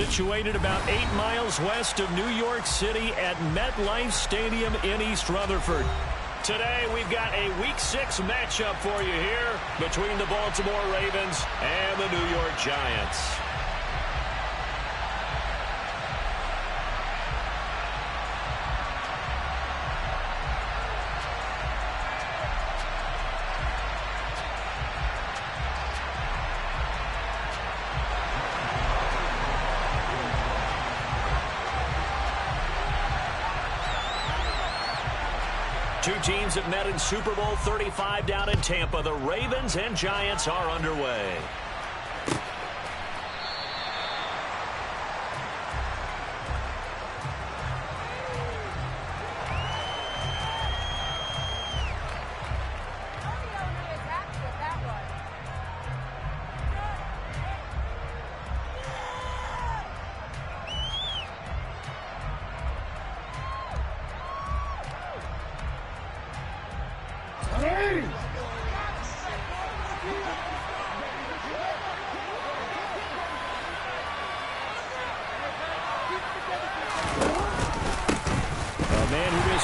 situated about 8 miles west of New York City at MetLife Stadium in East Rutherford. Today, we've got a Week 6 matchup for you here between the Baltimore Ravens and the New York Giants. Two teams have met in Super Bowl 35 down in Tampa. The Ravens and Giants are underway.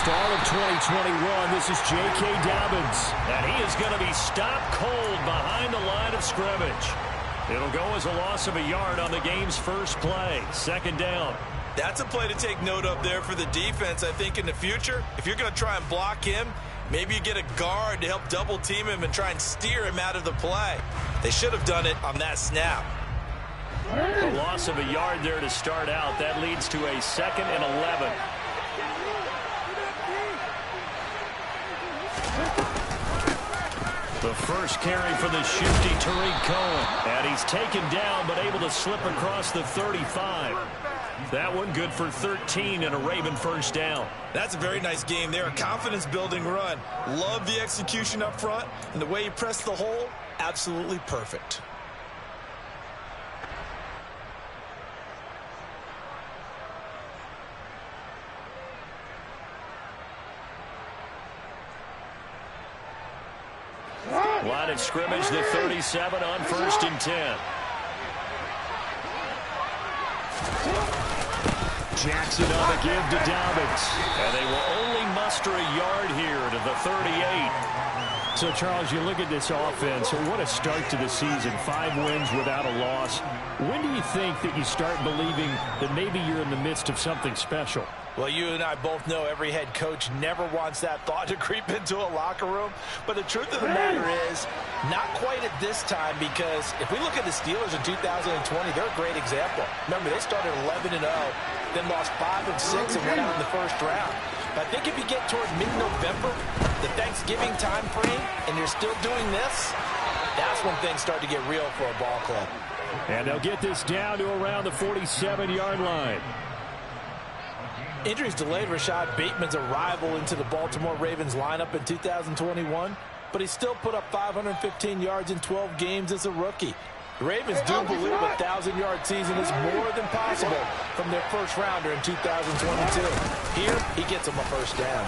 All of 2021, this is J.K. Dobbins. And he is going to be stopped cold behind the line of scrimmage. It'll go as a loss of a yard on the game's first play. Second down. That's a play to take note of there for the defense. I think in the future, if you're going to try and block him, maybe you get a guard to help double team him and try and steer him out of the play. They should have done it on that snap. A loss of a yard there to start out. That leads to a 2nd and 11. The first carry for the shifty Tariq Cohen. And he's taken down but able to slip across the 35. That one good for 13 and a Raven first down. That's a very nice game there. A confidence-building run. Love the execution up front. And the way he pressed the hole, absolutely perfect. Line of scrimmage, the 37 on 1st and 10. Jackson on the give to Dobbins. And they will only muster a yard here to the 38. So, Charles, you look at this offense, what a start to the season. 5 wins without a loss. When do you think that you start believing that maybe you're in the midst of something special? Well, you and I both know every head coach never wants that thought to creep into a locker room. But the truth of the matter is, not quite at this time, because if we look at the Steelers in 2020, they're a great example. Remember, they started 11-0, then lost 5 of 6 and went out in the first round. But I think if you get toward mid-November, the Thanksgiving time frame, and you're still doing this, that's when things start to get real for a ball club. And they'll get this down to around the 47-yard line. Injuries delayed Rashad Bateman's arrival into the Baltimore Ravens lineup in 2021, but he still put up 515 yards in 12 games as a rookie. The Ravens do believe a 1,000-yard season is more than possible from their first rounder in 2022. Here, he gets them a first down.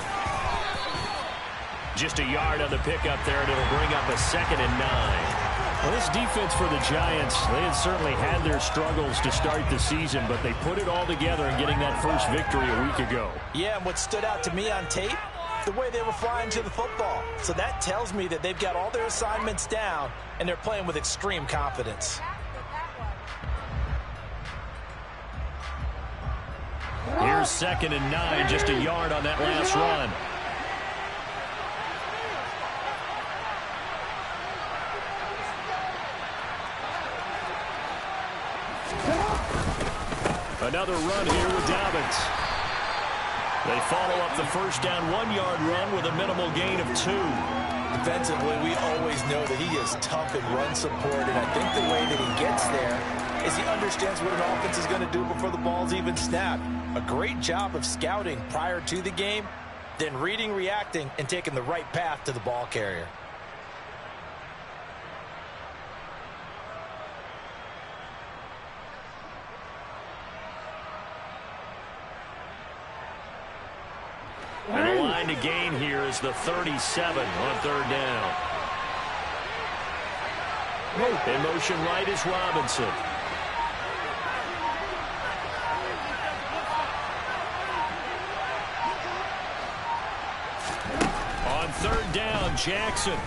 Just a yard on the pickup there, and it'll bring up a 2nd and 9. Well, this defense for the Giants, they had certainly had their struggles to start the season, but they put it all together in getting that first victory a week ago. Yeah, and what stood out to me on tape, the way they were flying to the football. So that tells me that they've got all their assignments down, and they're playing with extreme confidence. Here's 2nd and 9, just a yard on that last run. Another run here with Dobbins. They follow up the first down 1-yard run with a minimal gain of 2. Defensively, we always know that he is tough in run support, and I think the way that he gets there is he understands what an offense is going to do before the ball's even snapped. A great job of scouting prior to the game, then reading, reacting, and taking the right path to the ball carrier. And the line to gain here is the 37 on 3rd down. In motion right is Robinson. third down. Jackson.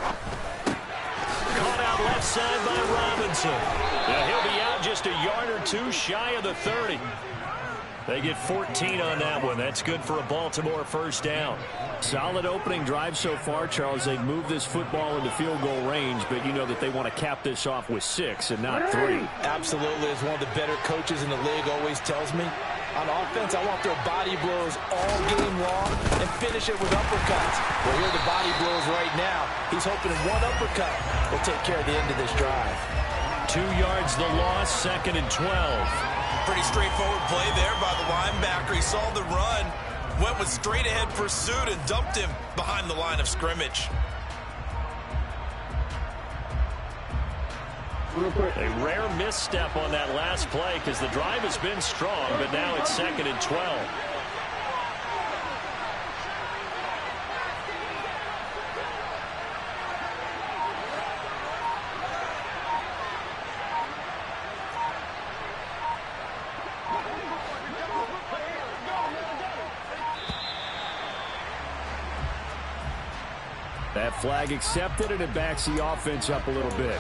Caught out left side by Robinson. Yeah, he'll be out just a yard or two shy of the 30. They get 14 on that one. That's good for a Baltimore first down. Solid opening drive so far, Charles. They've moved this football into field goal range, but you know that they want to cap this off with 6 and not 3. Absolutely. As one of the better coaches in the league always tells me, on offense, I want their body blows all game long and finish it with uppercuts. Well, here are the body blows right now. He's hoping one uppercut will take care of the end of this drive. 2 yards the loss, 2nd and 12. Pretty straightforward play there by the linebacker. He saw the run, went with straight-ahead pursuit, and dumped him behind the line of scrimmage. A rare misstep on that last play because the drive has been strong, but now it's 2nd and 12. That flag accepted, and it backs the offense up a little bit.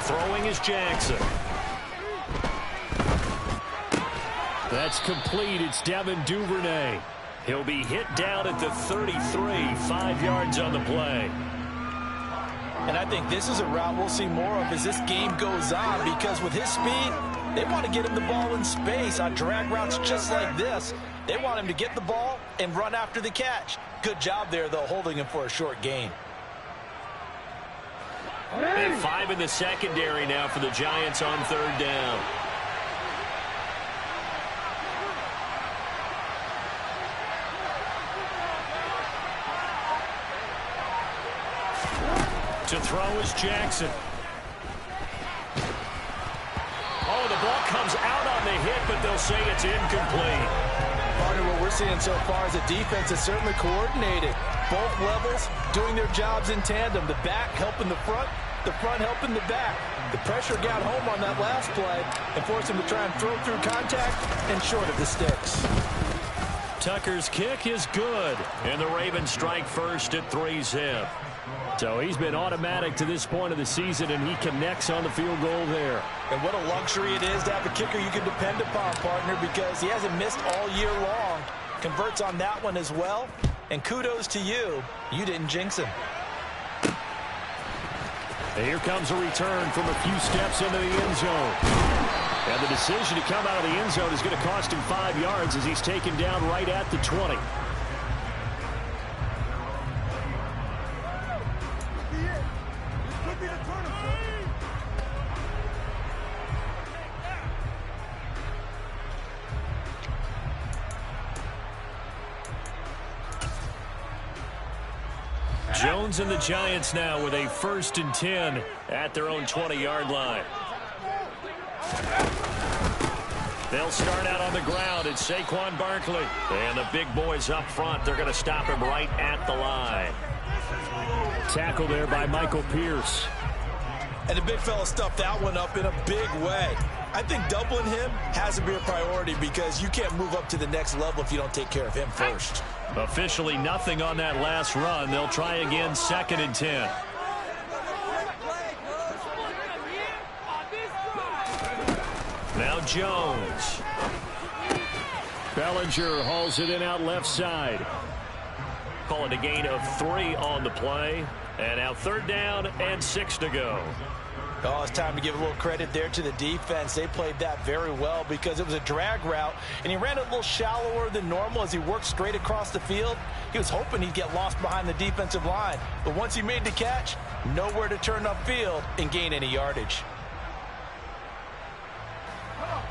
Throwing is Jackson. That's complete. It's Devin Duvernay. He'll be hit down at the 33, 5 yards on the play. And I think this is a route we'll see more of as this game goes on, because with his speed, they want to get him the ball in space on drag routes just like this. They want him to get the ball and run after the catch. Good job there, though, holding him for a short gain. And 5 in the secondary now for the Giants on 3rd down. To throw is Jackson. Oh, the ball comes out on the hit, but they'll say it's incomplete. Partner, what we're seeing so far is a defense that's certainly coordinated. Both levels doing their jobs in tandem. The back helping the front helping the back. The pressure got home on that last play and forced him to try and throw through contact and short of the sticks. Tucker's kick is good, and the Ravens strike first at 3-zip. So he's been automatic to this point of the season, and he connects on the field goal there. And what a luxury it is to have a kicker you can depend upon, partner, because he hasn't missed all year long. Converts on that one as well. And kudos to you. You didn't jinx him. And here comes a return from a few steps into the end zone. And the decision to come out of the end zone is going to cost him 5 yards as he's taken down right at the 20. Jones and the Giants now with a 1st and 10 at their own 20-yard line. They'll start out on the ground. It's Saquon Barkley. And the big boys up front, they're going to stop him right at the line. Tackle there by Michael Pierce. And the big fella stuffed that one up in a big way. I think doubling him has to be a priority because you can't move up to the next level if you don't take care of him first. Officially nothing on that last run. They'll try again, 2nd and 10. Now Jones. Bellinger hauls it in out left side. Call it a gain of 3 on the play. And now 3rd down and 6 to go. Oh, it's time to give a little credit there to the defense. They played that very well because it was a drag route, and he ran a little shallower than normal as he worked straight across the field. He was hoping he'd get lost behind the defensive line, but once he made the catch, nowhere to turn upfield and gain any yardage.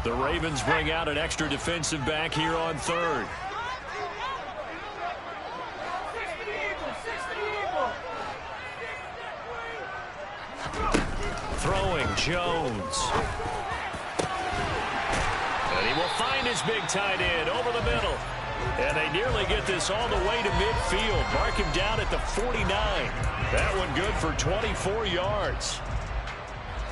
The Ravens bring out an extra defensive back here on third. Throwing Jones. And he will find his big tight end over the middle. And they nearly get this all the way to midfield. Mark him down at the 49. That one good for 24 yards.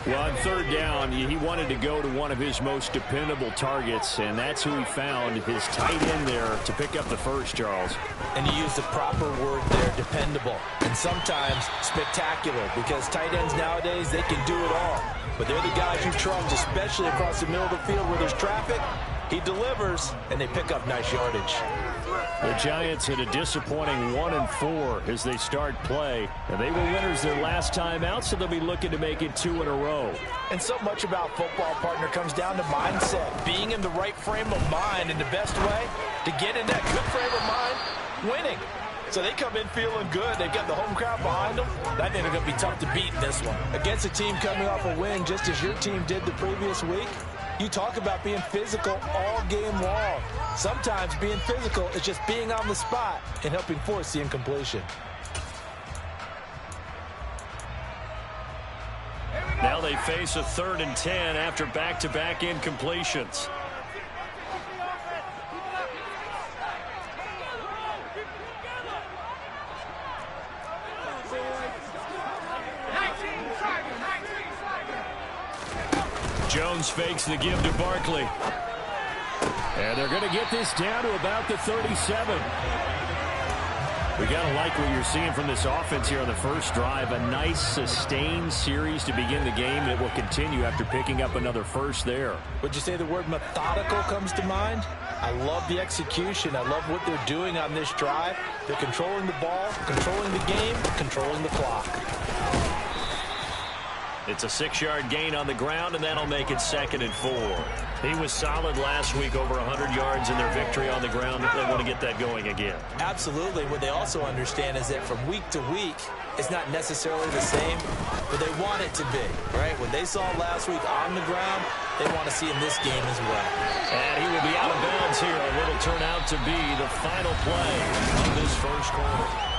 Well, on third down, he wanted to go to one of his most dependable targets, and that's who he found, his tight end there, to pick up the first, Charles. And you use the proper word there, dependable, and sometimes spectacular, because tight ends nowadays, they can do it all. But they're the guys you trust, especially across the middle of the field where there's traffic. He delivers, and they pick up nice yardage. The Giants hit a disappointing 1-4 as they start play, and they were winners their last time out, so they'll be looking to make it 2 in a row. And so much about football, partner, comes down to mindset, being in the right frame of mind, and the best way to get in that good frame of mind, winning. So they come in feeling good. They've got the home crowd behind them. I think they're going to be tough to beat in this one. Against a team coming off a win just as your team did the previous week, you talk about being physical all game long. Sometimes being physical is just being on the spot and helping force the incompletion. Now they face a 3rd and 10 after back-to-back incompletions. Jones fakes the give to Barkley. And they're going to get this down to about the 37. We got to like what you're seeing from this offense here on the first drive. A nice, sustained series to begin the game that will continue after picking up another first there. Would you say the word methodical comes to mind? I love the execution. I love what they're doing on this drive. They're controlling the ball, controlling the game, controlling the clock. It's a 6-yard gain on the ground, and that'll make it 2nd and 4. He was solid last week, over 100 yards in their victory on the ground. They want to get that going again. Absolutely. What they also understand is that from week to week, it's not necessarily the same, but they want it to be, right? What they saw last week on the ground, they want to see in this game as well. And he will be out of bounds here on what will turn out to be the final play of this first quarter.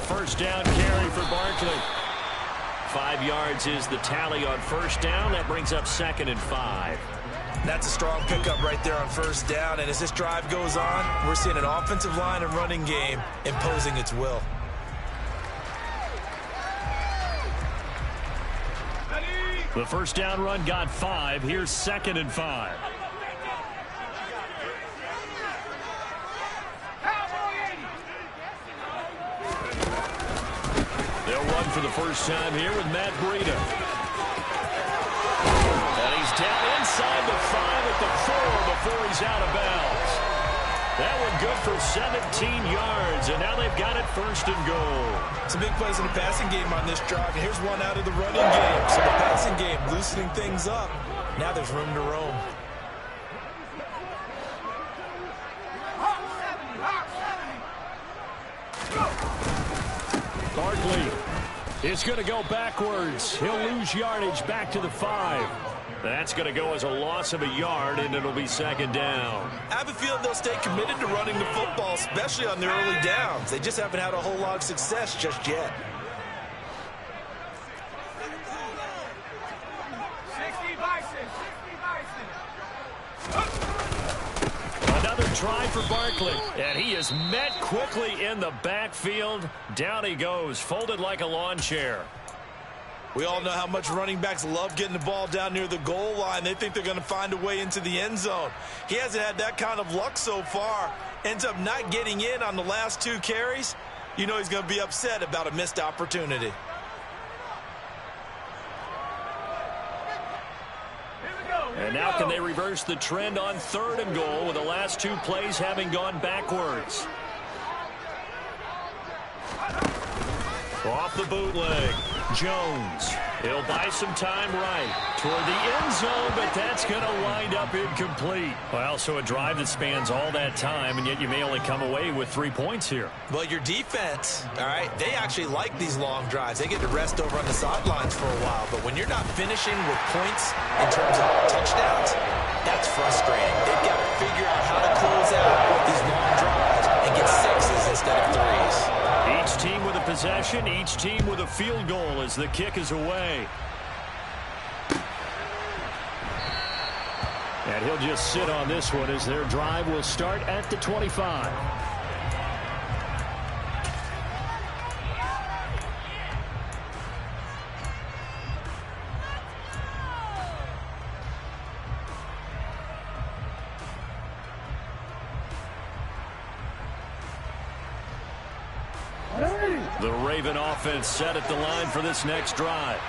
First down carry for Barkley. 5 yards is the tally on first down. That brings up 2nd and 5. That's a strong pickup right there on first down. And as this drive goes on, we're seeing an offensive line and running game imposing its will. The first down run got 5. Here's 2nd and 5. They'll run for the first time here with Matt Breida. And he's down inside the 5 at the 4 before he's out of bounds. That one good for 17 yards, and now they've got it 1st and goal. Some big plays in the passing game on this drive, and here's one out of the running game. So the passing game loosening things up. Now there's room to roam. Barkley is going to go backwards. He'll lose yardage back to the 5. That's going to go as a loss of a yard, and it'll be 2nd down. I have a feeling they'll stay committed to running the football, especially on their early downs. They just haven't had a whole lot of success just yet. Another try for Barkley, and he is met quickly in the backfield. Down he goes, folded like a lawn chair. We all know how much running backs love getting the ball down near the goal line. They think they're going to find a way into the end zone. He hasn't had that kind of luck so far. Ends up not getting in on the last 2 carries. You know he's going to be upset about a missed opportunity. And now can they reverse the trend on 3rd and goal with the last 2 plays having gone backwards? Off the bootleg, Jones. He'll buy some time right toward the end zone, but that's going to wind up incomplete. Well, so a drive that spans all that time, and yet you may only come away with 3 points here. Well, your defense, all right, they actually like these long drives. They get to rest over on the sidelines for a while, but when you're not finishing with points in terms of touchdowns, that's frustrating. They've got to figure out how to close out these long drives and get 6s instead of 3s. Each team with a possession, each team with a field goal as the kick is away. And he'll just sit on this one as their drive will start at the 25. The Raven offense set at the line for this next drive.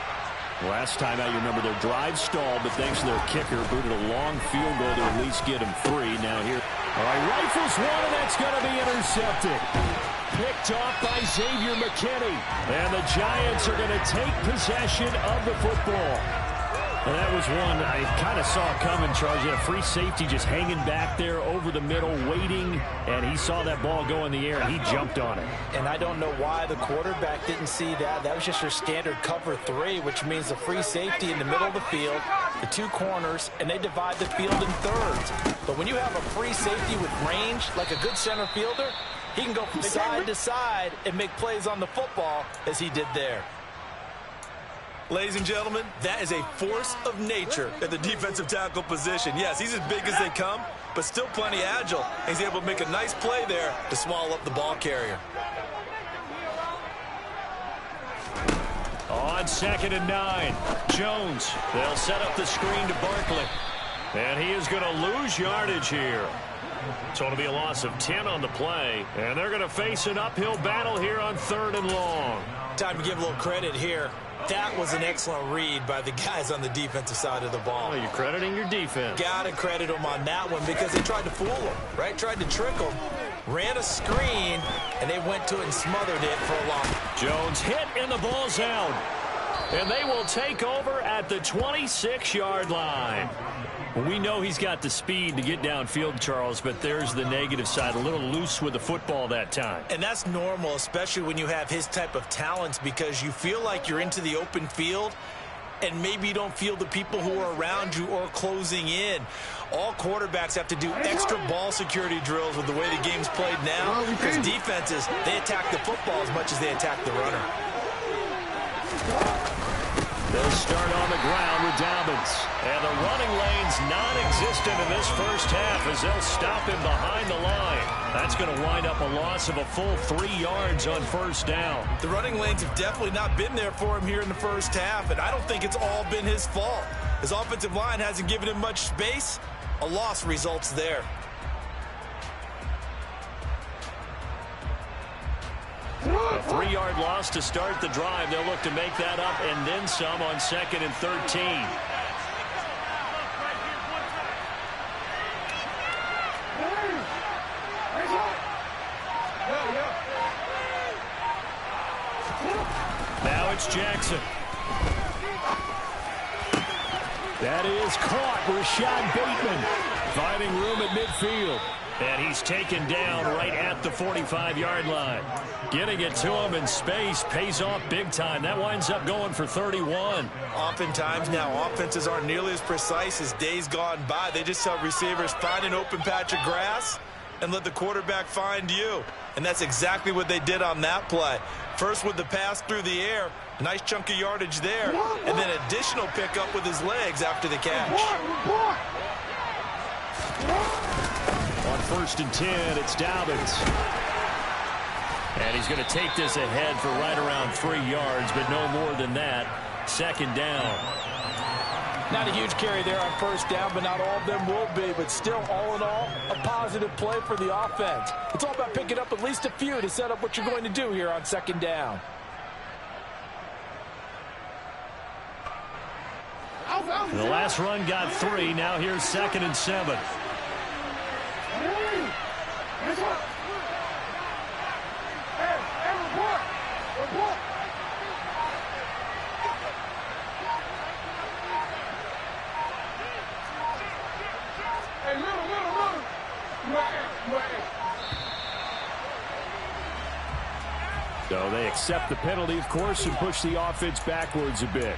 Last time out, you remember their drive stalled, but thanks to their kicker, booted a long field goal to at least get him 3. Now here, all right, rifles one, and that's going to be intercepted. Picked off by Xavier McKinney. And the Giants are going to take possession of the football. And that was one I kind of saw coming, Charles. You had a free safety just hanging back there over the middle, waiting, and he saw that ball go in the air, and he jumped on it. And I don't know why the quarterback didn't see that. That was just your standard cover 3, which means the free safety in the middle of the field, the 2 corners, and they divide the field in thirds. But when you have a free safety with range, like a good center fielder, he can go from side to side and make plays on the football as he did there. Ladies and gentlemen, that is a force of nature at the defensive tackle position. Yes, he's as big as they come, but still plenty agile. He's able to make a nice play there to swallow up the ball carrier. On 2nd and 9, Jones. They'll set up the screen to Barkley. And he is going to lose yardage here. So it'll be a loss of 10 on the play. And they're going to face an uphill battle here on 3rd and long. Time to give a little credit here. That was an excellent read by the guys on the defensive side of the ball. Oh, you're crediting your defense. Got to credit them on that one because they tried to fool them, right? Tried to trick them. Ran a screen, and they went to it and smothered it for a loss. Jones hit, and the ball's out. And they will take over at the 26-yard line. We know he's got the speed to get downfield, Charles, but there's the negative side. A little loose with the football that time. And that's normal, especially when you have his type of talents, because you feel like you're into the open field and maybe you don't feel the people who are around you or closing in. All quarterbacks have to do extra ball security drills with the way the game's played now, because defenses, they attack the football as much as they attack the runner. They'll start on the ground with Dobbins. And the running lane's non-existent in this first half as they'll stop him behind the line. That's going to wind up a loss of a full 3 yards on 1st down. The running lanes have definitely not been there for him here in the first half, and I don't think it's all been his fault. His offensive line hasn't given him much space. A loss results there. A 3-yard loss to start the drive. They'll look to make that up and then some on 2nd and 13. Now it's Jackson. That is caught. Rashad Bateman finding room at midfield. And he's taken down right at the 45-yard line. Getting it to him in space pays off big time. That winds up going for 31. Oftentimes now, offenses aren't nearly as precise as days gone by. They just tell receivers, find an open patch of grass and let the quarterback find you. And that's exactly what they did on that play. First with the pass through the air, nice chunk of yardage there, and then additional pickup with his legs after the catch. On 1st and 10, it's Dobbins. And he's going to take this ahead for right around 3 yards, but no more than that. 2nd down. Not a huge carry there on 1st down, but not all of them will be. But still, all in all, a positive play for the offense. It's all about picking up at least a few to set up what you're going to do here on 2nd down. The last run got 3. Now here's 2nd and 7. So they accept the penalty, of course, and push the offense backwards a bit.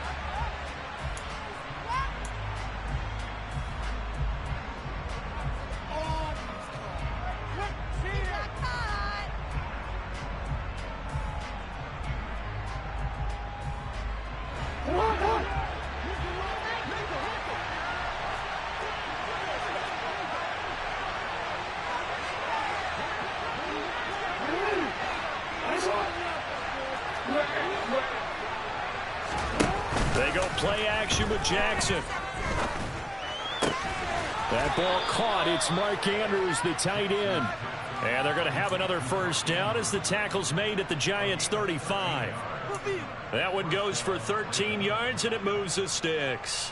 They go play action with Jackson. That ball caught. It's Mark Andrews, the tight end. And they're going to have another first down as the tackle's made at the Giants' 35. That one goes for 13 yards, and it moves the sticks.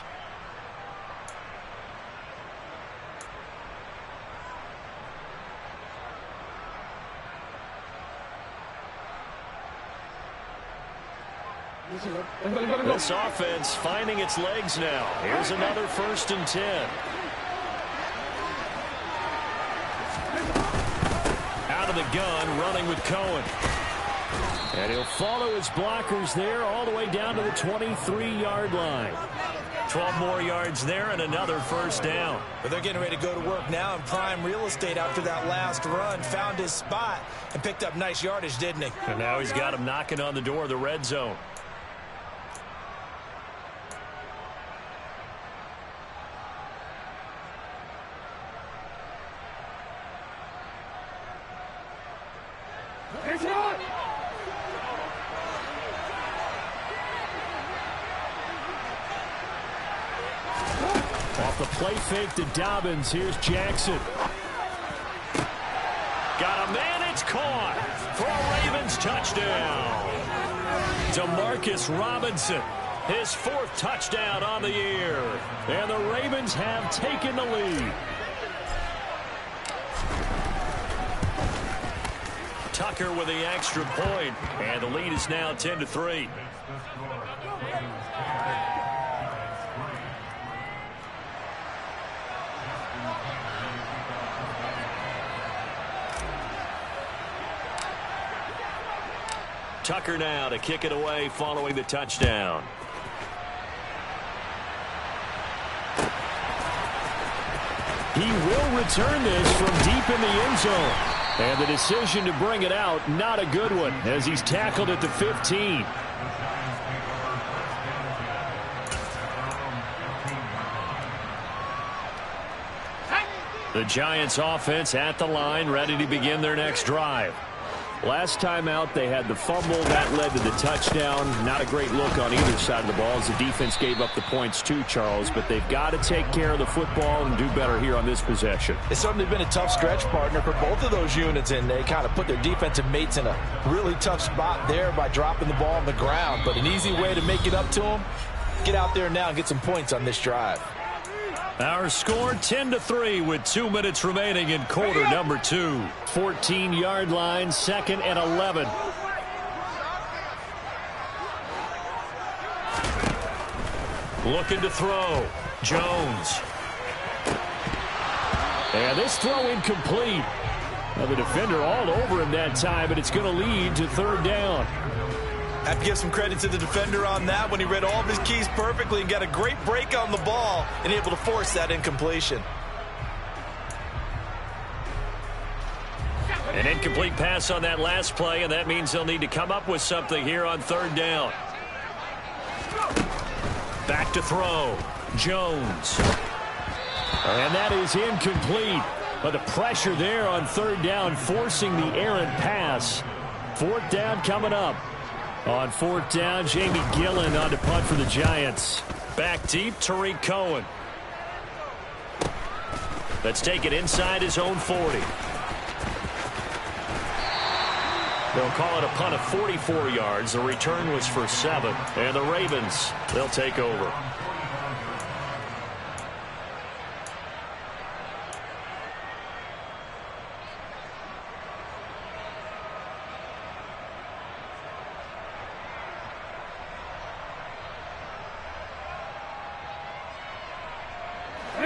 This offense finding its legs now. Here's another 1st and 10. Out of the gun, running with Cohen. And he'll follow his blockers there all the way down to the 23-yard line. 12 more yards there and another first down. But they're getting ready to go to work now in prime real estate after that last run. Found his spot and picked up nice yardage, didn't he? And now he's got him knocking on the door of the red zone. Off the play fake to Dobbins. Here's Jackson. Got a man. It's caught for a Ravens touchdown. Demarcus Robinson, his 4th touchdown on the year. And the Ravens have taken the lead. Tucker with the extra point, and the lead is now 10-3. Tucker now to kick it away following the touchdown. He will return this from deep in the end zone. And the decision to bring it out, not a good one, as he's tackled at the 15. The Giants offense at the line, ready to begin their next drive. Last time out, they had the fumble. That led to the touchdown. Not a great look on either side of the ball as the defense gave up the points too, Charles. But they've got to take care of the football and do better here on this possession. It's certainly been a tough stretch, partner, for both of those units, and they kind of put their defensive mates in a really tough spot there by dropping the ball on the ground. But an easy way to make it up to them, get out there now and get some points on this drive. Our score 10-3 with 2 minutes remaining in quarter number 2. 14-yard line, 2nd and 11. Looking to throw. Jones. And this throw incomplete. Now the defender all over him that time, but it's going to lead to 3rd down. Have to give some credit to the defender on that when he read all of his keys perfectly and got a great break on the ball and able to force that incompletion. An incomplete pass on that last play, and that means they'll need to come up with something here on 3rd down. Back to throw. Jones. And that is incomplete. But the pressure there on 3rd down, forcing the errant pass. 4th down coming up. On 4th down, Jamie Gillen on to punt for the Giants. Back deep, Tariq Cohen. Let's take it inside his own 40. They'll call it a punt of 44 yards. The return was for 7. And the Ravens, they'll take over.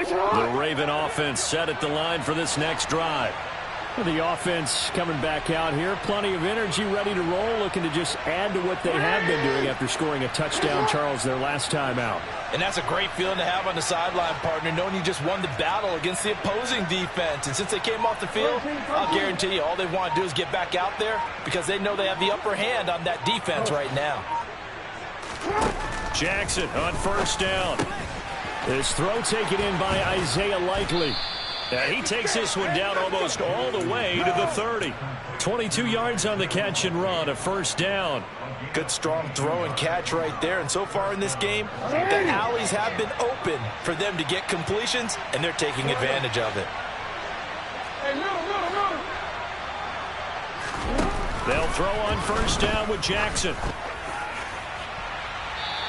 The Raven offense set at the line for this next drive. The offense coming back out here. Plenty of energy, ready to roll, looking to just add to what they have been doing after scoring a touchdown, Charles, their last time out. And that's a great feeling to have on the sideline, partner, knowing you just won the battle against the opposing defense. And since they came off the field, I'll guarantee you all they want to do is get back out there because they know they have the upper hand on that defense right now. Jackson on first down. His throw taken in by Isaiah Likely. He takes this one down almost all the way to the 30. 22 yards on the catch and run, a first down. Good, strong throw and catch right there. And so far in this game, the alleys have been open for them to get completions, and they're taking advantage of it. They'll throw on first down with Jackson.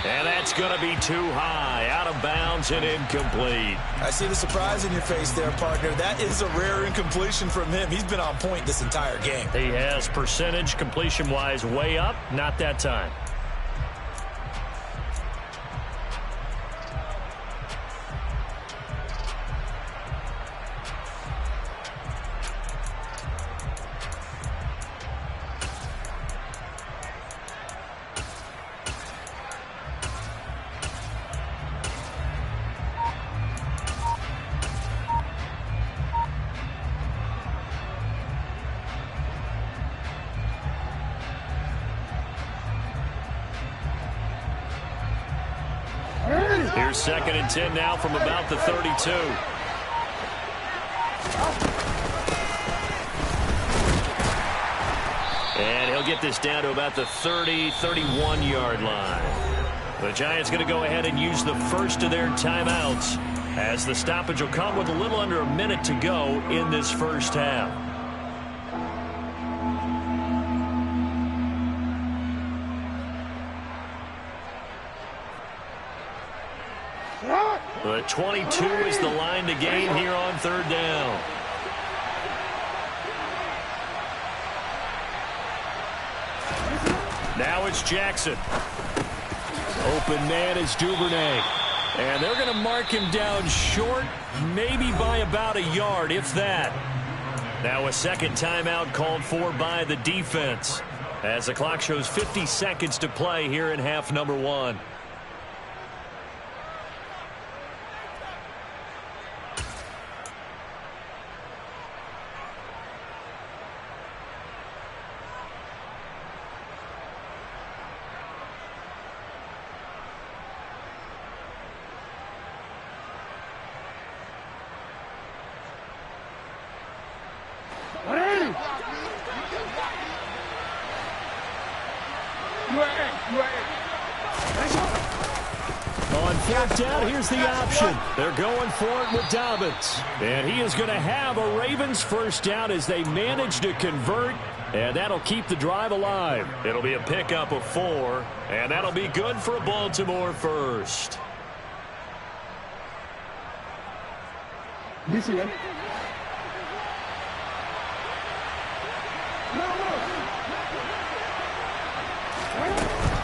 And that's going to be too high, out of bounds and incomplete. I see the surprise in your face there, partner. That is a rare incompletion from him. He's been on point this entire game. He has percentage completion-wise way up, not that time. Here's 2nd and 10 now from about the 32. And he'll get this down to about the 30, 31-yard line. The Giants going to go ahead and use the first of their timeouts as the stoppage will come with a little under a minute to go in this first half. But 22 is the line to gain here on third down. Now it's Jackson. Open man is Duvernay. And they're going to mark him down short, maybe by about a yard, if that. Now a second timeout called for by the defense as the clock shows 50 seconds to play here in half number 1. On fourth down, here's the option. They're going for it with Dobbins. And he is going to have a Ravens first down as they manage to convert. And that'll keep the drive alive. It'll be a pickup of 4. And that'll be good for a Baltimore first.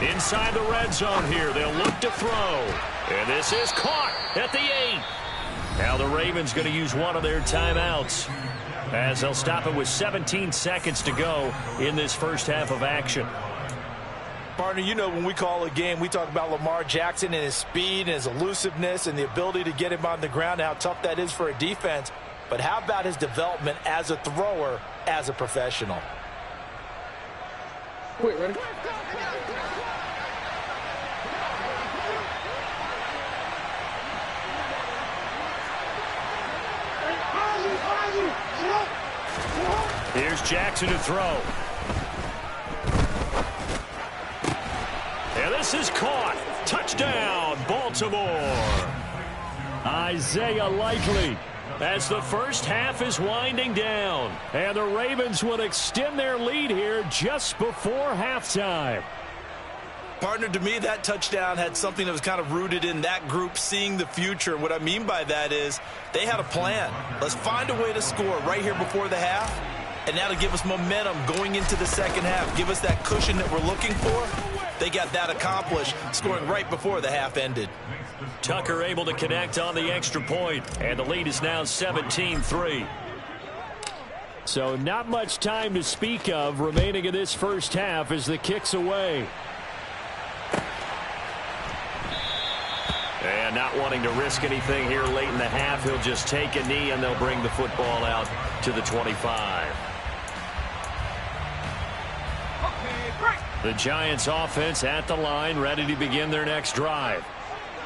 Inside the red zone here, they'll look to throw. And this is caught at the 8. Now the Ravens going to use one of their timeouts as they'll stop it with 17 seconds to go in this first half of action. Partner, you know when we call a game, we talk about Lamar Jackson and his speed and his elusiveness and the ability to get him on the ground and how tough that is for a defense. But how about his development as a thrower, as a professional? Wait, ready? Here's Jackson to throw. And this is caught. Touchdown, Baltimore. Isaiah Likely as the first half is winding down. And the Ravens will extend their lead here just before halftime. Partner, to me, that touchdown had something that was kind of rooted in that group seeing the future. What I mean by that is they had a plan. Let's find a way to score right here before the half. and that'll give us momentum going into the second half. Give us that cushion that we're looking for. They got that accomplished, scoring right before the half ended. Tucker able to connect on the extra point, and the lead is now 17-3. So not much time to speak of remaining in this first half as the kick's away. And not wanting to risk anything here late in the half, he'll just take a knee and they'll bring the football out to the 25. The Giants offense at the line, ready to begin their next drive.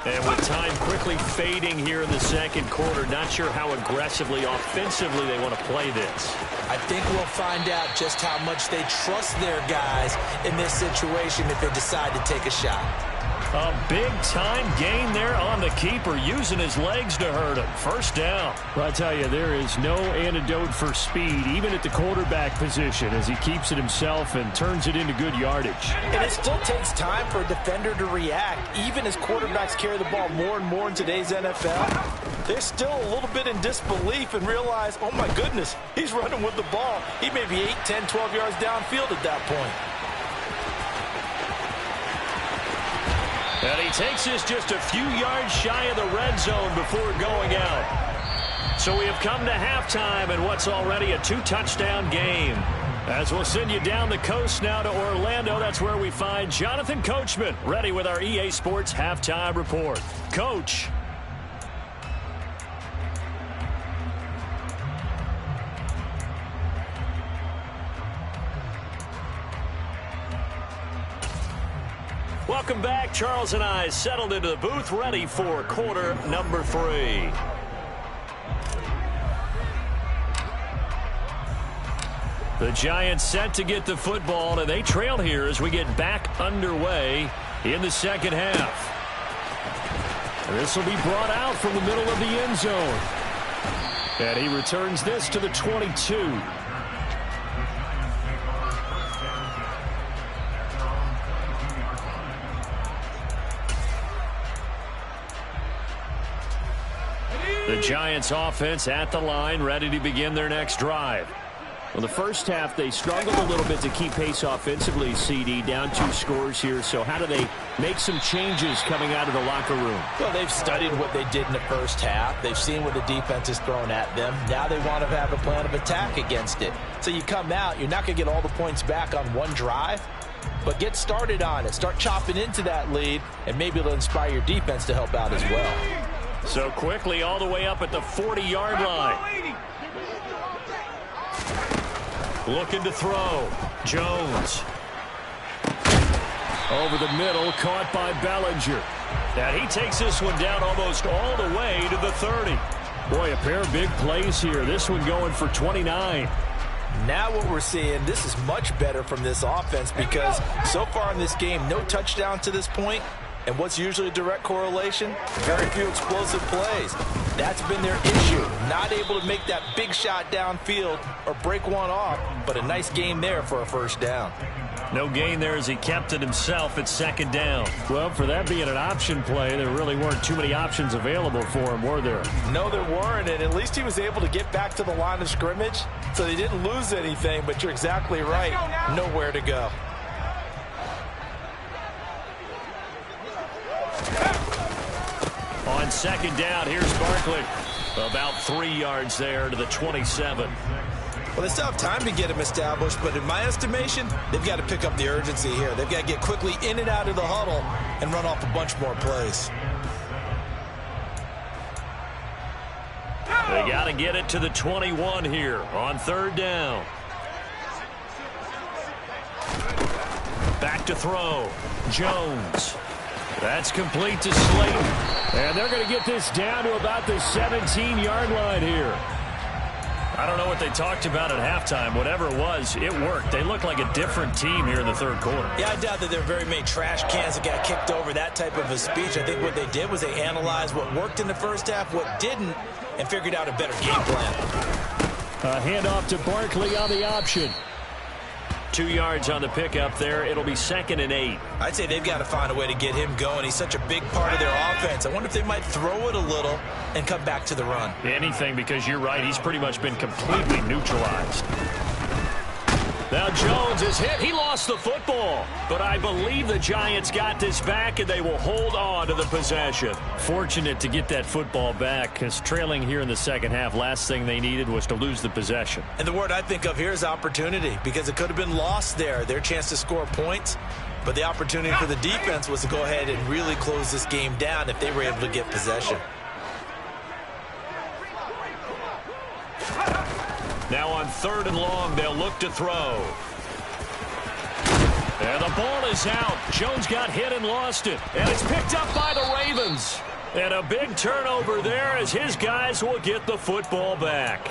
And with time quickly fading here in the second quarter, not sure how aggressively, offensively they want to play this. I think we'll find out just how much they trust their guys in this situation if they decide to take a shot. A big-time gain there on the keeper, using his legs to hurt him. First down. Well, I tell you, there is no antidote for speed, even at the quarterback position, as he keeps it himself and turns it into good yardage. And it still takes time for a defender to react, even as quarterbacks carry the ball more and more in today's NFL. They're still a little bit in disbelief and realize, oh, my goodness, he's running with the ball. He may be 8, 10, 12 yards downfield at that point. And he takes this just a few yards shy of the red zone before going out. So we have come to halftime in what's already a 2-touchdown game. As we'll send you down the coast now to Orlando, that's where we find Jonathan Coachman ready with our EA Sports Halftime Report. Coach. Welcome back. Charles and I settled into the booth, ready for quarter number 3. The Giants set to get the football, and they trail here as we get back underway in the second half. This will be brought out from the middle of the end zone. And he returns this to the 22. The Giants offense at the line, ready to begin their next drive. Well, the first half, they struggled a little bit to keep pace offensively, CD, down 2 scores here. So how do they make some changes coming out of the locker room? Well, they've studied what they did in the first half. They've seen what the defense is throwing at them. Now they want to have a plan of attack against it. So you come out, you're not going to get all the points back on one drive, but get started on it. Start chopping into that lead, and maybe it'll inspire your defense to help out as well. So quickly all the way up at the 40-yard line. Looking to throw. Jones. Over the middle, caught by Bellinger. And he takes this one down almost all the way to the 30. Boy, a pair of big plays here. This one going for 29. Now what we're seeing, this is much better from this offense because so far in this game, no touchdown to this point. And what's usually a direct correlation? Very few explosive plays. That's been their issue. Not able to make that big shot downfield or break one off, but a nice game there for a first down. No gain there as he kept it himself at second down. Well, for that being an option play, there really weren't too many options available for him, were there? No, there weren't, and at least he was able to get back to the line of scrimmage, so they didn't lose anything, but you're exactly right. Nowhere to go. On second down, here's Barkley. About 3 yards there to the 27. Well, they still have time to get him established, but in my estimation, they've got to pick up the urgency here. They've got to get quickly in and out of the huddle and run off a bunch more plays. They got to get it to the 21 here on third down. Back to throw. Jones. That's complete to Slayton. And they're going to get this down to about the 17-yard line here. I don't know what they talked about at halftime. Whatever it was, it worked. They look like a different team here in the third quarter. Yeah, I doubt that there are very many trash cans that got kicked over, that type of a speech. I think what they did was they analyzed what worked in the first half, what didn't, and figured out a better game plan. A handoff to Barkley on the option. 2 yards on the pickup there. It'll be 2nd and 8. I'd say they've got to find a way to get him going. He's such a big part of their offense. I wonder if they might throw it a little and come back to the run. Anything, because you're right. He's pretty much been completely neutralized. Now Jones is hit. He lost the football. But I believe the Giants got this back, and they will hold on to the possession. Fortunate to get that football back, because trailing here in the second half, last thing they needed was to lose the possession. And the word I think of here is opportunity, because it could have been lost there, their chance to score points. But the opportunity for the defense was to go ahead and really close this game down if they were able to get possession. Now on 3rd and long, they'll look to throw. And the ball is out. Jones got hit and lost it. And it's picked up by the Ravens. And a big turnover there as his guys will get the football back.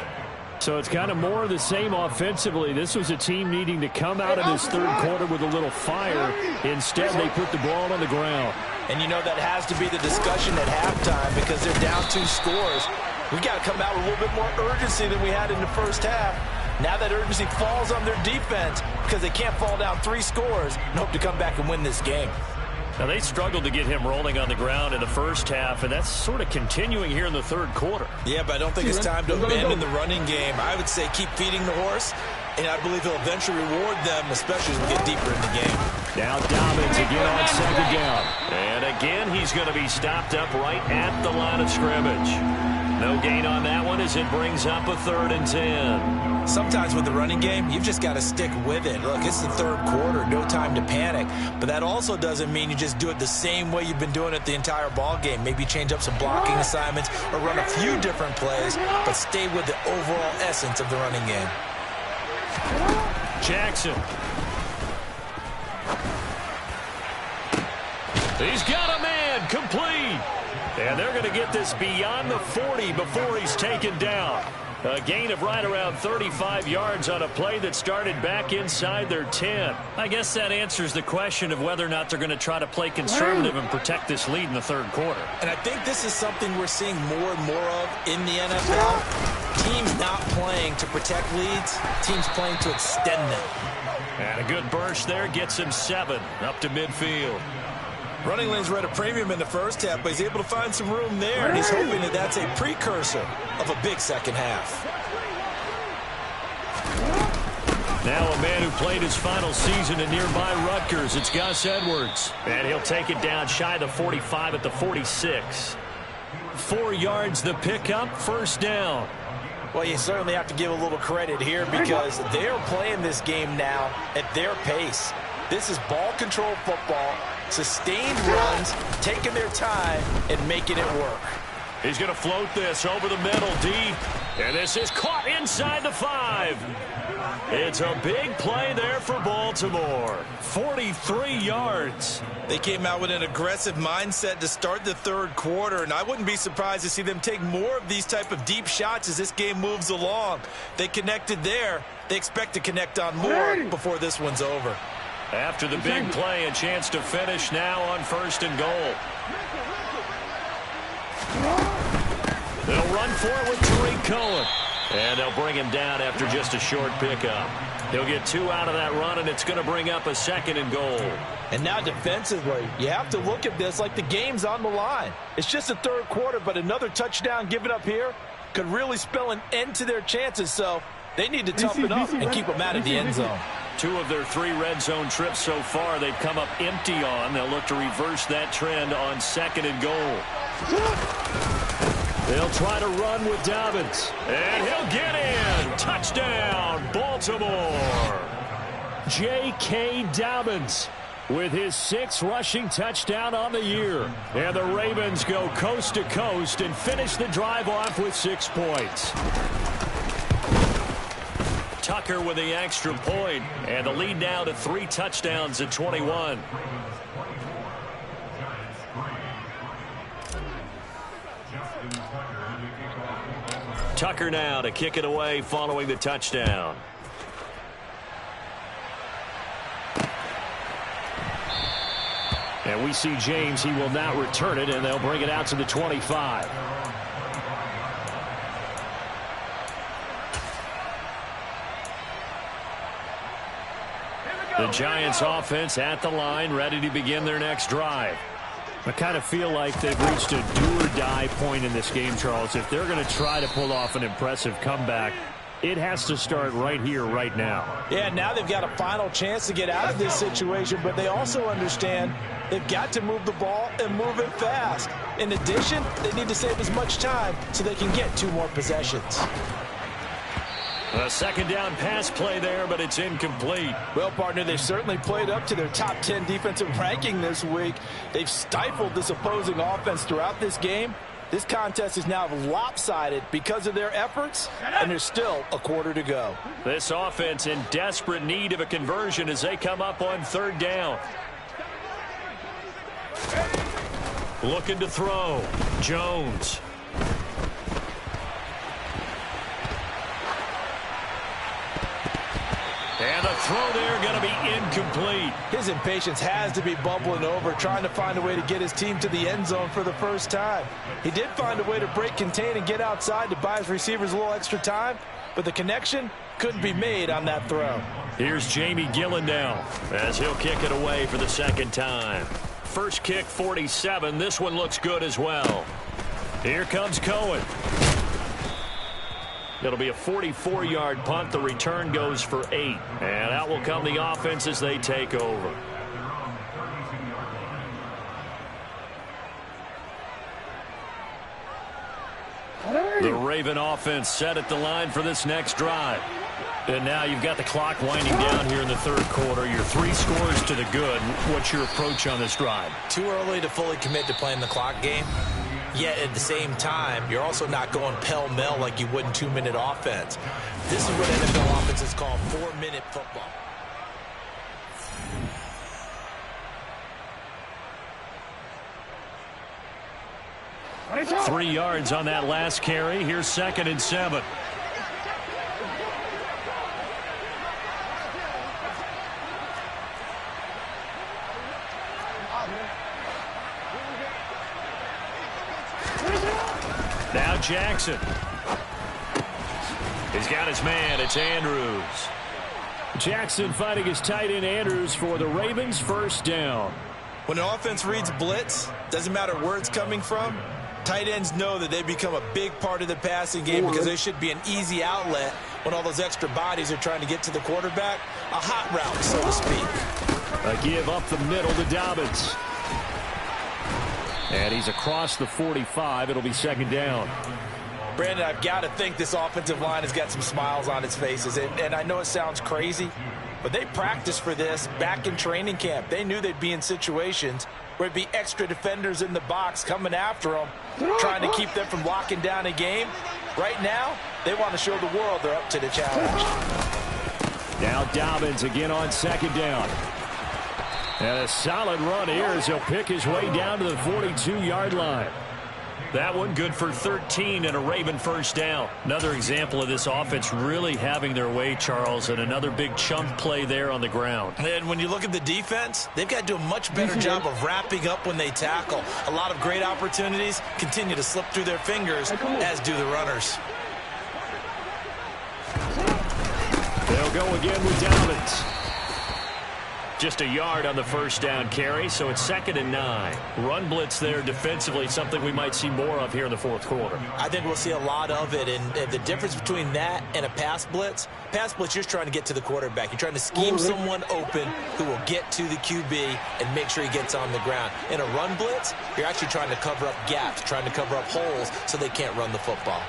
So it's kind of more of the same offensively. This was a team needing to come out of this third quarter with a little fire. Instead, they put the ball on the ground. And you know that has to be the discussion at halftime because they're down 2 scores. We got to come out with a little bit more urgency than we had in the first half. Now that urgency falls on their defense because they can't fall down 3 scores and hope to come back and win this game. Now, they struggled to get him rolling on the ground in the first half, and that's sort of continuing here in the third quarter. Yeah, but I don't think it's time to abandon the running game. I would say keep feeding the horse, and I believe he'll eventually reward them, especially as we get deeper in the game. Now Dobbins again on 2nd down. And again, he's going to be stopped up right at the line of scrimmage. No gain on that one as it brings up a 3rd and 10. Sometimes with the running game, you've just got to stick with it. Look, it's the third quarter, no time to panic. But that also doesn't mean you just do it the same way you've been doing it the entire ball game. Maybe change up some blocking assignments or run a few different plays, but stay with the overall essence of the running game. Jackson. He's got a man, complete. And they're going to get this beyond the 40 before he's taken down. A gain of right around 35 yards on a play that started back inside their 10. I guess that answers the question of whether or not they're going to try to play conservative and protect this lead in the third quarter. And I think this is something we're seeing more and more of in the NFL. Teams not playing to protect leads, teams playing to extend them. And a good burst there gets him 7 up to midfield. Running lanes were at a premium in the first half, but he's able to find some room there, and he's hoping that that's a precursor of a big second half. Now a man who played his final season in nearby Rutgers. It's Gus Edwards. And he'll take it down shy of the 45 at the 46. 4 yards the pickup, 1st down. Well, you certainly have to give a little credit here because they're playing this game now at their pace. This is ball control football. Sustained runs, taking their time, and making it work. He's going to float this over the middle deep. And this is caught inside the 5. It's a big play there for Baltimore. 43 yards. They came out with an aggressive mindset to start the third quarter, and I wouldn't be surprised to see them take more of these type of deep shots as this game moves along. They connected there. They expect to connect on more before this one's over. After the big play, a chance to finish now on 1st and goal. They'll run for it with Tariq Cohen. And they'll bring him down after just a short pickup. He'll get 2 out of that run, and it's going to bring up a 2nd and goal. And now defensively, you have to look at this like the game's on the line. It's just the third quarter, but another touchdown given up here could really spell an end to their chances. So they need to toughen up and keep them out of the end zone. 2 of their 3 red zone trips so far they've come up empty on. They'll look to reverse that trend on 2nd and goal. They'll try to run with Dobbins. And he'll get in. Touchdown, Baltimore. J.K. Dobbins with his 6th rushing touchdown on the year. And the Ravens go coast to coast and finish the drive off with 6 points. Tucker with the extra point, and the lead now to 3 touchdowns at 21. Tucker now to kick it away following the touchdown. And we see James. He will not return it, and they'll bring it out to the 25. The Giants offense at the line, ready to begin their next drive. I kind of feel like they've reached a do-or-die point in this game, Charles. If they're going to try to pull off an impressive comeback, It has to start right here, right now. Yeah, now they've got a final chance to get out of this situation, but they also understand they've got to move the ball and move it fast. In addition, they need to save as much time so they can get 2 more possessions. A second down pass play there, but it's incomplete. Well, partner, they've certainly played up to their top 10 defensive ranking this week. They've stifled this opposing offense throughout this game. This contest is now lopsided because of their efforts, and there's still a quarter to go. This offense in desperate need of a conversion as they come up on 3rd down. Looking to throw. Jones. And the throw there going to be incomplete. His impatience has to be bubbling over, trying to find a way to get his team to the end zone for the first time. He did find a way to break contain and get outside to buy his receivers a little extra time, but the connection couldn't be made on that throw. Here's Jamie Gillen now as he'll kick it away for the 2nd time. First kick, 47. This one looks good as well. Here comes Cohen. It'll be a 44-yard punt. The return goes for 8. And out will come the offense as they take over. The Raven offense set at the line for this next drive. And now you've got the clock winding down here in the 3rd quarter. You're 3 scores to the good. What's your approach on this drive? Too early to fully commit to playing the clock game. Yet at the same time, you're also not going pell-mell like you would in 2-minute offense. This is what NFL offenses call 4-minute football. Three yards on that last carry. Here's 2nd and 7. Now Jackson. He's got his man. It's Andrews. Jackson fighting his tight end Andrews for the Ravens. 1st down. When an offense reads blitz, doesn't matter where it's coming from, tight ends know that they become a big part of the passing game because they should be an easy outlet when all those extra bodies are trying to get to the quarterback. A hot route, so to speak. A give up the middle to Dobbins. And he's across the 45. It'll be 2nd down. Brandon, I've got to think this offensive line has got some smiles on its faces. And I know it sounds crazy, but they practiced for this back in training camp. They knew they'd be in situations where it'd be extra defenders in the box coming after them, trying to keep them from locking down a game. Right now, they want to show the world they're up to the challenge. Now Dobbins again on 2nd down. And a solid run here as he'll pick his way down to the 42-yard line. That one good for 13 and a Raven 1st down. Another example of this offense really having their way, Charles, and another big chunk play there on the ground. And when you look at the defense, they've got to do a much better job of wrapping up when they tackle. A lot of great opportunities continue to slip through their fingers, as do the runners. They'll go again with Dobbins. Just a yard on the 1st down carry, so it's 2nd and 9. Run blitz there defensively, something we might see more of here in the 4th quarter. I think we'll see a lot of it, and the difference between that and a pass blitz, you're just trying to get to the quarterback. You're trying to scheme someone open who will get to the QB and make sure he gets on the ground. In a run blitz, you're actually trying to cover up gaps, trying to cover up holes so they can't run the football.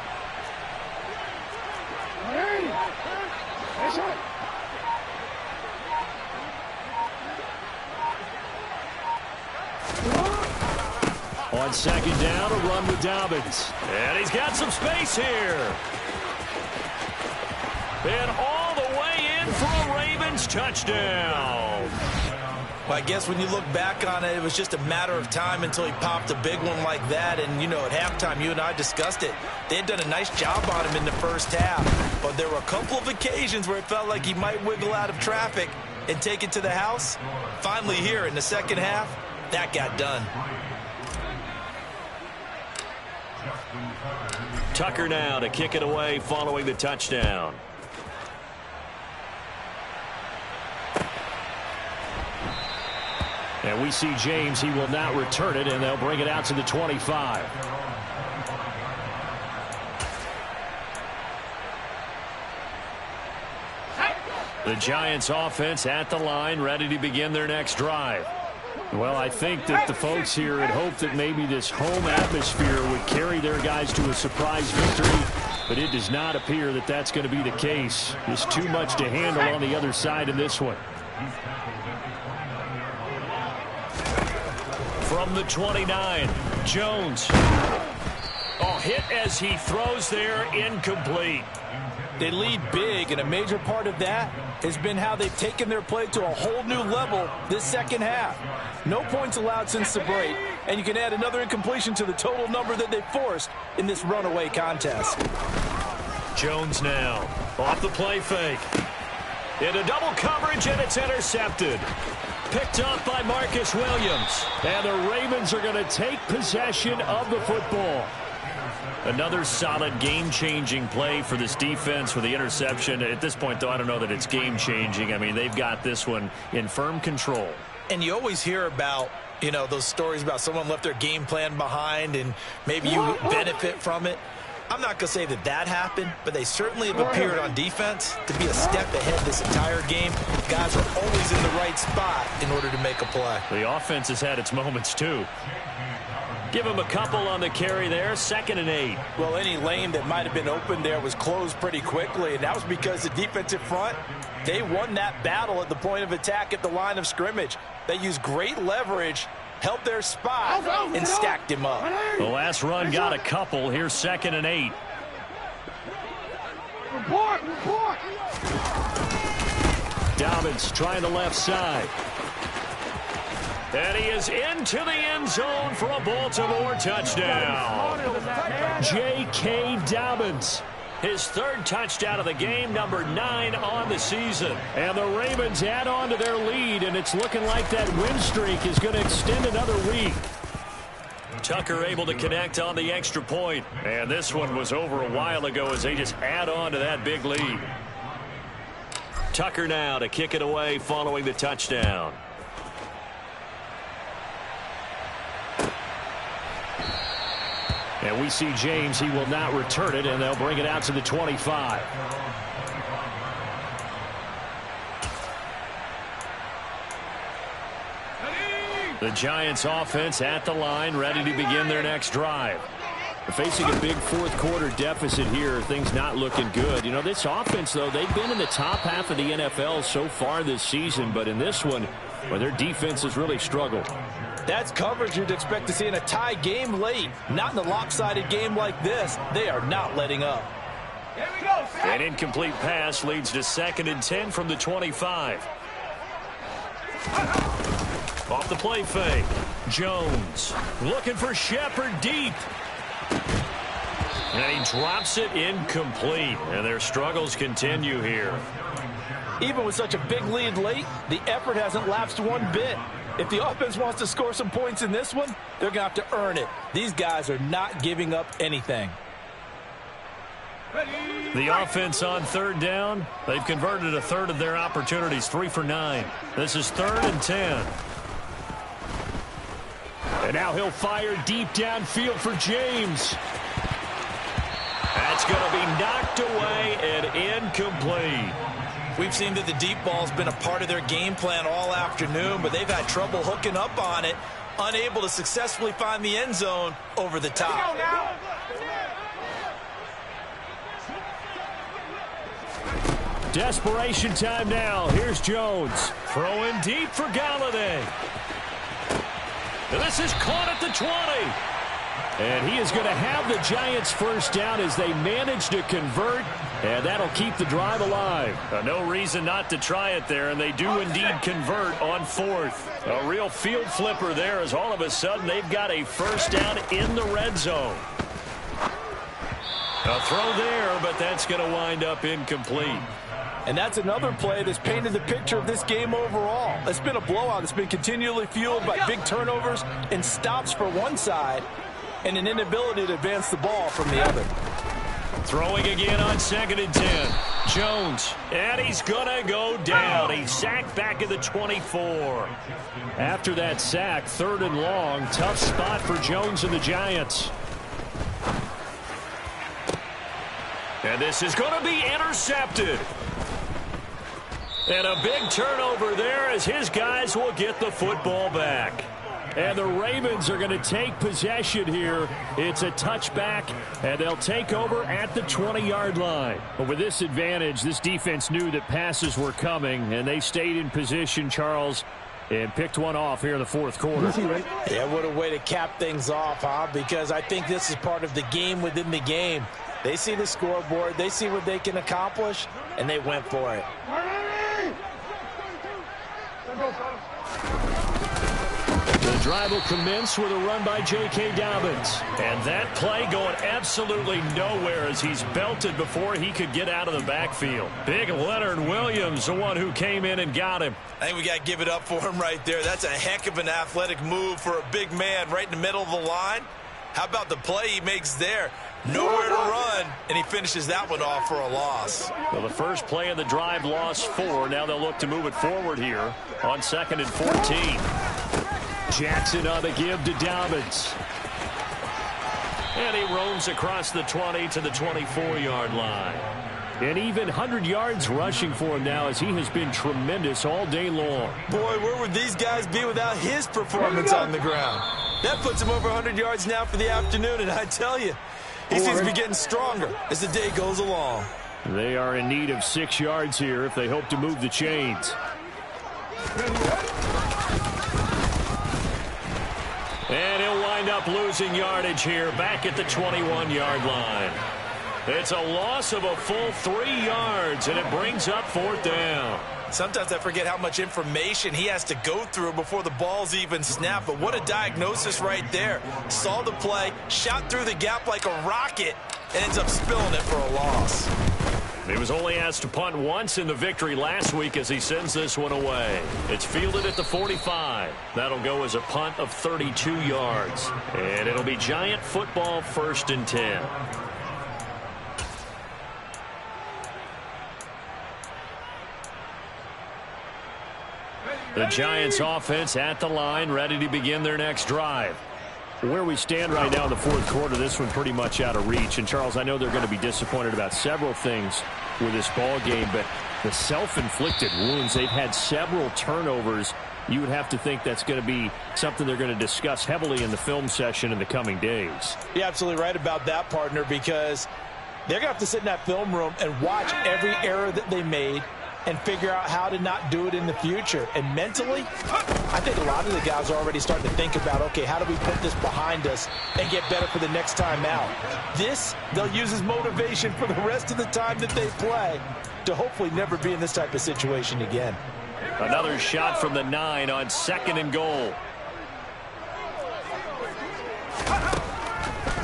On 2nd down, a run with Dobbins. And he's got some space here. And all the way in for a Ravens touchdown. Well, I guess when you look back on it, it was just a matter of time until he popped a big one like that. And, you know, at halftime, you and I discussed it. They had done a nice job on him in the 1st half. But there were a couple of occasions where it felt like he might wiggle out of traffic and take it to the house. Finally here in the 2nd half, that got done. Tucker now to kick it away following the touchdown. And we see James. He will not return it, and they'll bring it out to the 25. The Giants offense at the line, ready to begin their next drive. Well, I think that the folks here had hoped that maybe this home atmosphere would carry their guys to a surprise victory, but it does not appear that that's going to be the case. There's too much to handle on the other side in this one. From the 29, Jones. Oh, hit as he throws there, incomplete. They lead big, and a major part of that has been how they've taken their play to a whole new level this second half. No points allowed since the break, and you can add another incompletion to the total number that they forced in this runaway contest. Jones now off the play fake. Into double coverage, and it's intercepted. Picked up by Marcus Williams. And the Ravens are going to take possession of the football. Another solid game-changing play for this defense for the interception. At this point, though, I don't know that it's game-changing. I mean, they've got this one in firm control. And you always hear about, you know, those stories about someone left their game plan behind and maybe you benefit from it. I'm not going to say that that happened, but they certainly have appeared on defense to be a step ahead this entire game. Guys are always in the right spot in order to make a play. The offense has had its moments, too. Give him a couple on the carry there, 2nd and 8. Well, any lane that might have been open there was closed pretty quickly, and that was because the defensive front, they won that battle at the point of attack at the line of scrimmage. They used great leverage, helped their spot, and stacked him up. The last run got a couple. Here's 2nd and 8. Report! Dobbins trying the left side. And he is into the end zone for a Baltimore touchdown. J.K. Dobbins. His 3rd touchdown of the game, number 9 on the season. And the Ravens add on to their lead, and it's looking like that win streak is going to extend another week. Tucker able to connect on the extra point. And this one was over a while ago as they just add on to that big lead. Tucker now to kick it away following the touchdown. And we see James. He will not return it, and they'll bring it out to the 25. The Giants offense at the line, ready to begin their next drive. They're facing a big fourth-quarter deficit here. Things not looking good. You know, this offense, though, they've been in the top half of the NFL so far this season, but in this one, well, their defense has really struggled. That's coverage you'd expect to see in a tie game late. Not in a lopsided game like this. They are not letting up. Here we go, An incomplete pass leads to 2nd and 10 from the 25. Off the play fake. Jones looking for Shepard deep. And he drops it incomplete. And their struggles continue here. Even with such a big lead late, the effort hasn't lapsed one bit. If the offense wants to score some points in this one, they're going to have to earn it. These guys are not giving up anything. The offense on 3rd down, they've converted a 1/3 of their opportunities, 3 for 9. This is 3rd and 10. And now he'll fire deep downfield for James. That's going to be knocked away and incomplete. We've seen that the deep ball's been a part of their game plan all afternoon, but they've had trouble hooking up on it, unable to successfully find the end zone over the top. Desperation time now. Here's Jones. Throwing deep for Galladay. And this is caught at the 20. And he is going to have the Giants first down as they manage to convert, and that'll keep the drive alive. No reason not to try it there, and they do indeed convert on 4th. A real field flipper there as all of a sudden they've got a first down in the red zone. A throw there, but that's going to wind up incomplete. And that's another play that's painted the picture of this game overall. It's been a blowout. It's been continually fueled by big turnovers and stops for one side and an inability to advance the ball from the other. Throwing again on 2nd and 10. Jones, and he's going to go down. He's sacked back at the 24. After that sack, 3rd and long, tough spot for Jones and the Giants. And this is going to be intercepted. And a big turnover there as his guys will get the football back. And the Ravens are going to take possession here. It's a touchback, and they'll take over at the 20-yard line. But with this advantage, this defense knew that passes were coming, and they stayed in position, Charles, and picked one off here in the fourth quarter. Yeah, what a way to cap things off, huh? Because I think this is part of the game within the game. They see the scoreboard, they see what they can accomplish, and they went for it. The drive will commence with a run by J.K. Dobbins. And that play going absolutely nowhere as he's belted before he could get out of the backfield. Big Leonard Williams, the one who came in and got him. I think we got to give it up for him right there. That's a heck of an athletic move for a big man right in the middle of the line. How about the play he makes there? Nowhere to run, and he finishes that one off for a loss. Well, the first play of the drive lost 4. Now they'll look to move it forward here on 2nd and 14. Jackson on the give to Dobbins. And he roams across the 20 to the 24-yard line. And even 100 yards rushing for him now as he has been tremendous all day long. Boy, where would these guys be without his performance on the ground? That puts him over 100 yards now for the afternoon, and I tell you, he seems to be getting stronger as the day goes along. They are in need of 6 yards here if they hope to move the chains. And he'll wind up losing yardage here back at the 21-yard line. It's a loss of a full 3 yards, and it brings up 4th down. Sometimes I forget how much information he has to go through before the ball's even snapped. But what a diagnosis right there. Saw the play, shot through the gap like a rocket, and ends up spilling it for a loss. He was only asked to punt once in the victory last week as he sends this one away. It's fielded at the 45. That'll go as a punt of 32 yards. And it'll be Giant football 1st and 10. The Giants offense at the line, ready to begin their next drive. Where we stand right now in the fourth quarter, this one pretty much out of reach. And, Charles, I know they're going to be disappointed about several things with this ball game, but the self-inflicted wounds, they've had several turnovers. You would have to think that's going to be something they're going to discuss heavily in the film session in the coming days. You're absolutely right about that, partner, because they're going to have to sit in that film room and watch every error that they made and figure out how to not do it in the future. And mentally, I think a lot of the guys are already starting to think about, okay, how do we put this behind us and get better for the next time out? This, they'll use as motivation for the rest of the time that they play to hopefully never be in this type of situation again. Another shot from the 9 on 2nd and goal.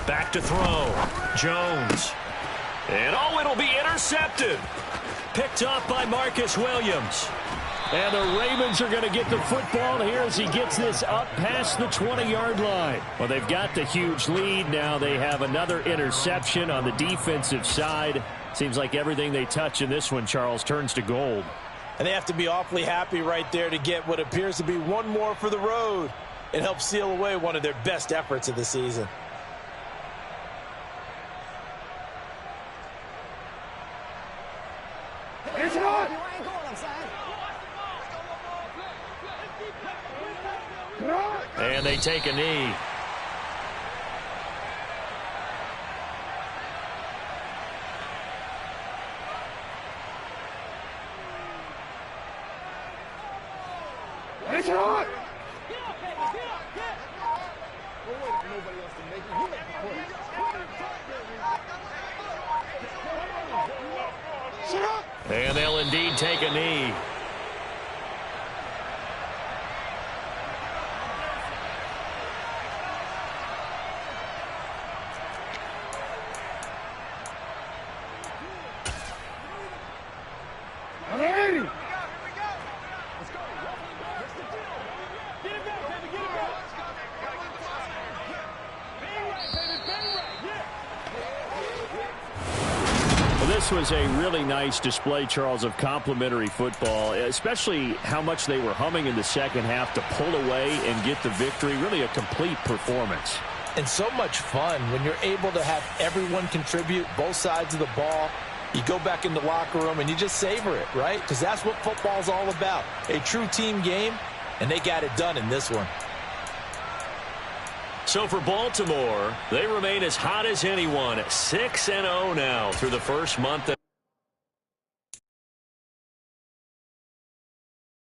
Back to throw. Jones. And it'll be intercepted. Picked up by Marcus Williams. And the Ravens are going to get the football here as he gets this up past the 20-yard line. Well, they've got the huge lead. Now they have another interception on the defensive side. Seems like everything they touch in this one, Charles, turns to gold. And they have to be awfully happy right there to get what appears to be one more for the road. It helps seal away one of their best efforts of the season. And they take a knee. And they'll indeed take a knee. This was a really nice display, Charles, of complimentary football, especially how much they were humming in the second half to pull away and get the victory. Really a complete performance. And so much fun when you're able to have everyone contribute, both sides of the ball. You go back in the locker room and you just savor it, right? Because that's what football's all about. A true team game, and they got it done in this one. So for Baltimore, they remain as hot as anyone, 6-0 now through the first month.